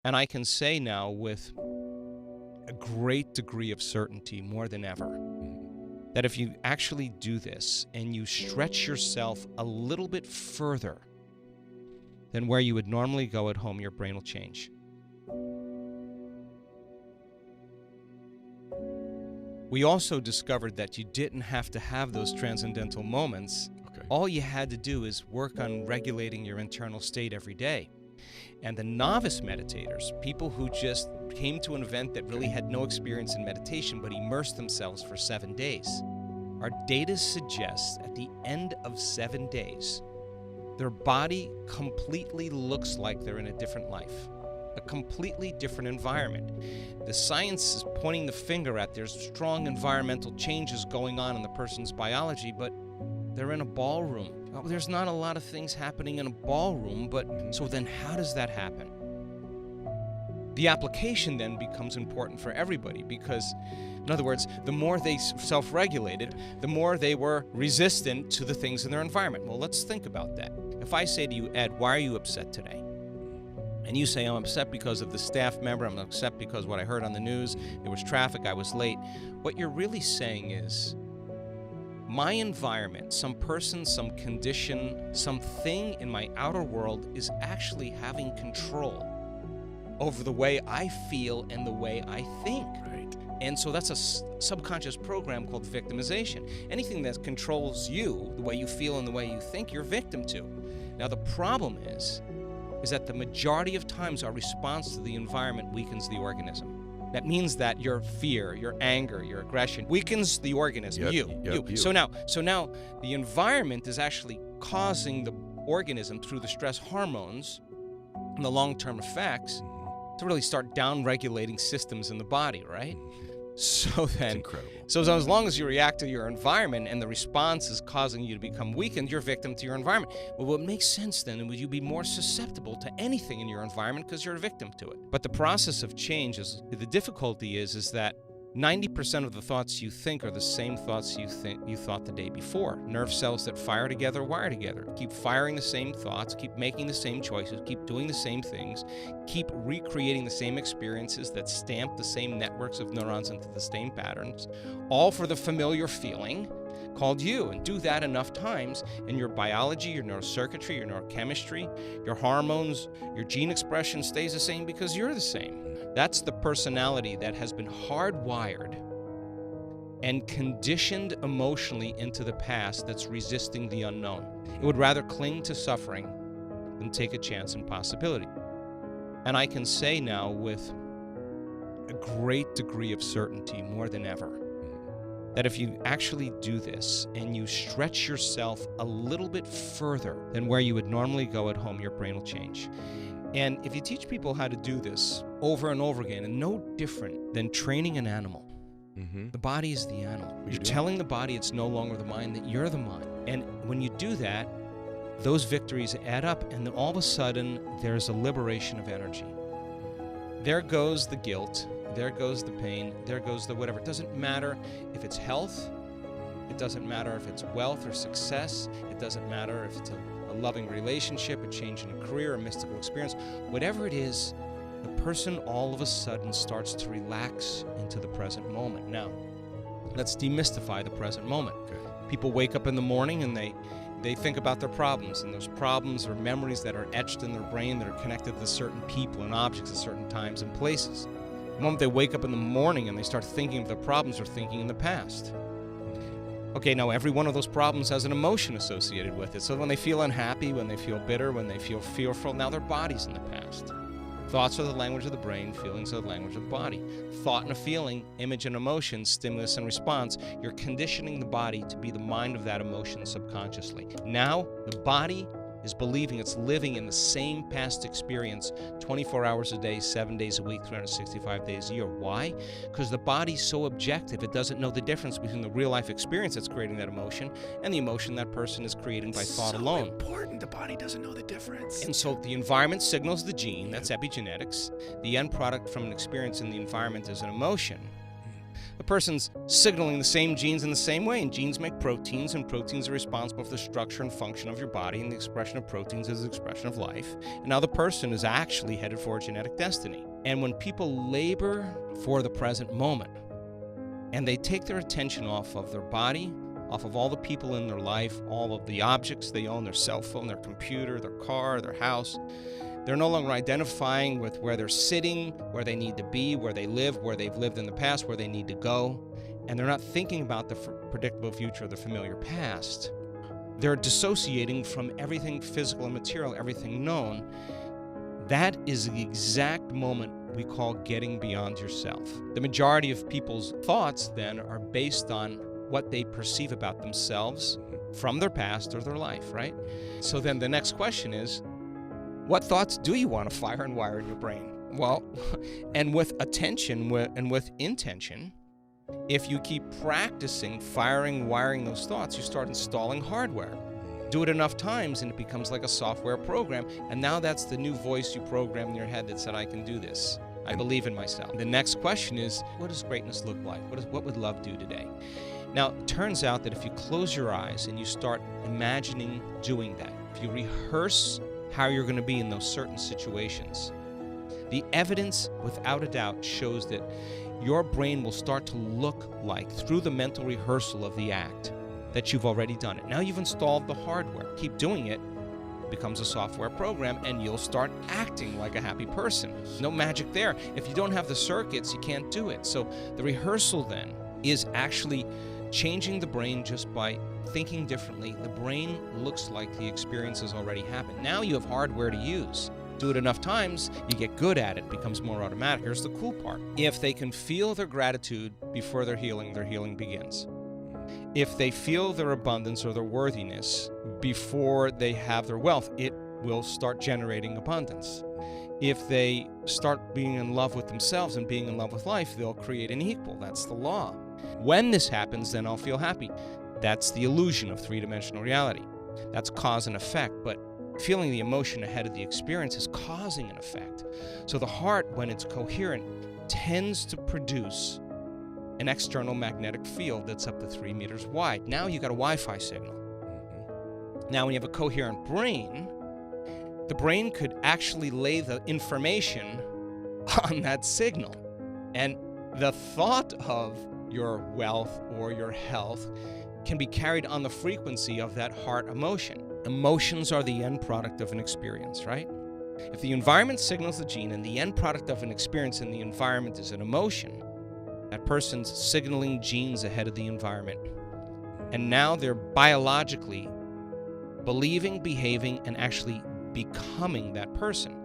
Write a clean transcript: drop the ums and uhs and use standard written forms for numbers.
And I can say now with a great degree of certainty, more than ever, that if you actually do this and you stretch yourself a little bit further than where you would normally go at home, your brain will change. We also discovered that you didn't have to have those transcendental moments. Okay. All you had to do is work on regulating your internal state every day. And the novice meditators, people who just came to an event that really had no experience in meditation but immersed themselves for 7 days, our data suggests at the end of 7 days, their body completely looks like they're in a different life, a completely different environment. The science is pointing the finger at there's strong environmental changes going on in the person's biology, but they're in a ballroom. There's not a lot of things happening in a ballroom, but so then how does that happen? The application then becomes important for everybody because, in other words, the more they self-regulated, the more they were resistant to the things in their environment. Well, let's think about that. If I say to you, Ed, why are you upset today? And you say, I'm upset because of the staff member, I'm upset because what I heard on the news, there was traffic, I was late. What you're really saying is, my environment, some person, some condition, something in my outer world is actually having control over the way I feel and the way I think. Right. And so that's a subconscious program called victimization. Anything that controls you, the way you feel and the way you think, you're victim to. Now the problem is that the majority of times our response to the environment weakens the organism. That means that your fear, your anger, your aggression weakens the organism, you. So now the environment is actually causing the organism through the stress hormones and the long-term effects to really start down-regulating systems in the body, right? So then, so as long as you react to your environment and the response is causing you to become weakened, you're victim to your environment. Well, what makes sense then would you be more susceptible to anything in your environment because you're a victim to it. But the process of change is, the difficulty is that 90% of the thoughts you think are the same thoughts you thought the day before. Nerve cells that fire together wire together. Keep firing the same thoughts, keep making the same choices, keep doing the same things, keep recreating the same experiences that stamp the same networks of neurons into the same patterns, all for the familiar feeling called you. And do that enough times, and your biology, your neurocircuitry, your neurochemistry, your hormones, your gene expression stays the same because you're the same. That's the personality that has been hardwired and conditioned emotionally into the past that's resisting the unknown. It would rather cling to suffering than take a chance in possibility. And I can say now with a great degree of certainty, more than ever, that if you actually do this and you stretch yourself a little bit further than where you would normally go at home, your brain will change. And if you teach people how to do this over and over again, and no different than training an animal, the body is the animal. You're telling the body it's no longer the mind, that you're the mind. And when you do that, those victories add up, and then all of a sudden, there's a liberation of energy. There goes the guilt, there goes the pain, there goes the whatever. It doesn't matter if it's health, it doesn't matter if it's wealth or success, it doesn't matter if it's a loving relationship, a change in a career, a mystical experience. Whatever it is, the person all of a sudden starts to relax into the present moment. Now, let's demystify the present moment. Okay. People wake up in the morning and they think about their problems, and those problems are memories that are etched in their brain that are connected to certain people and objects at certain times and places. The moment they wake up in the morning and they start thinking of their problems, they're thinking in the past. Okay, now every one of those problems has an emotion associated with it. So when they feel unhappy, when they feel bitter, when they feel fearful, now their body's in the past. Thoughts are the language of the brain, feelings are the language of the body. Thought and a feeling, image and emotion, stimulus and response. You're conditioning the body to be the mind of that emotion subconsciously. Now, the body is believing it's living in the same past experience 24 hours a day, 7 days a week, 365 days a year. Why? Because the body's so objective, it doesn't know the difference between the real life experience that's creating that emotion and the emotion that person is creating by thought alone. Important, the body doesn't know the difference. And so the environment signals the gene, that's epigenetics. The end product from an experience in the environment is an emotion. The person's signaling the same genes in the same way, and genes make proteins, and proteins are responsible for the structure and function of your body, and the expression of proteins is the expression of life. And now the person is actually headed for a genetic destiny. And when people labor for the present moment, and they take their attention off of their body, off of all the people in their life, all of the objects they own, their cell phone, their computer, their car, their house, they're no longer identifying with where they're sitting, where they need to be, where they live, where they've lived in the past, where they need to go. And they're not thinking about the predictable future or the familiar past. They're dissociating from everything physical and material, everything known. That is the exact moment we call getting beyond yourself. The majority of people's thoughts then are based on what they perceive about themselves from their past or their life, right? So then the next question is, what thoughts do you want to fire and wire in your brain? Well, and with attention and with intention, if you keep practicing firing, wiring those thoughts, you start installing hardware. Do it enough times and it becomes like a software program, and now that's the new voice you program in your head that said, I can do this. I believe in myself. The next question is, what does greatness look like? What would love do today? Now, it turns out that if you close your eyes and you start imagining doing that, if you rehearse how you're going to be in those certain situations, the evidence, without a doubt, shows that your brain will start to look like, through the mental rehearsal of the act, that you've already done it. Now you've installed the hardware. Keep doing it. It becomes a software program, and you'll start acting like a happy person. No magic there. If you don't have the circuits, you can't do it. So the rehearsal then is actually changing the brain just by thinking differently. The brain looks like the experience has already happened. Now you have hardware to use. Do it enough times, you get good at it. It becomes more automatic. Here's the cool part. If they can feel their gratitude before their healing begins. If they feel their abundance or their worthiness before they have their wealth, it will start generating abundance. If they start being in love with themselves and being in love with life, they'll create an equal. That's the law. When this happens, then I'll feel happy. That's the illusion of three-dimensional reality. That's cause and effect, but feeling the emotion ahead of the experience is causing an effect. So the heart, when it's coherent, tends to produce an external magnetic field that's up to 3 meters wide. Now you got a Wi-Fi signal. Now when you have a coherent brain, the brain could actually lay the information on that signal. And the thought of your wealth or your health can be carried on the frequency of that heart emotion. Emotions are the end product of an experience, right? If the environment signals the gene and the end product of an experience in the environment is an emotion, that person's signaling genes ahead of the environment. And now they're biologically believing, behaving, and actually becoming that person.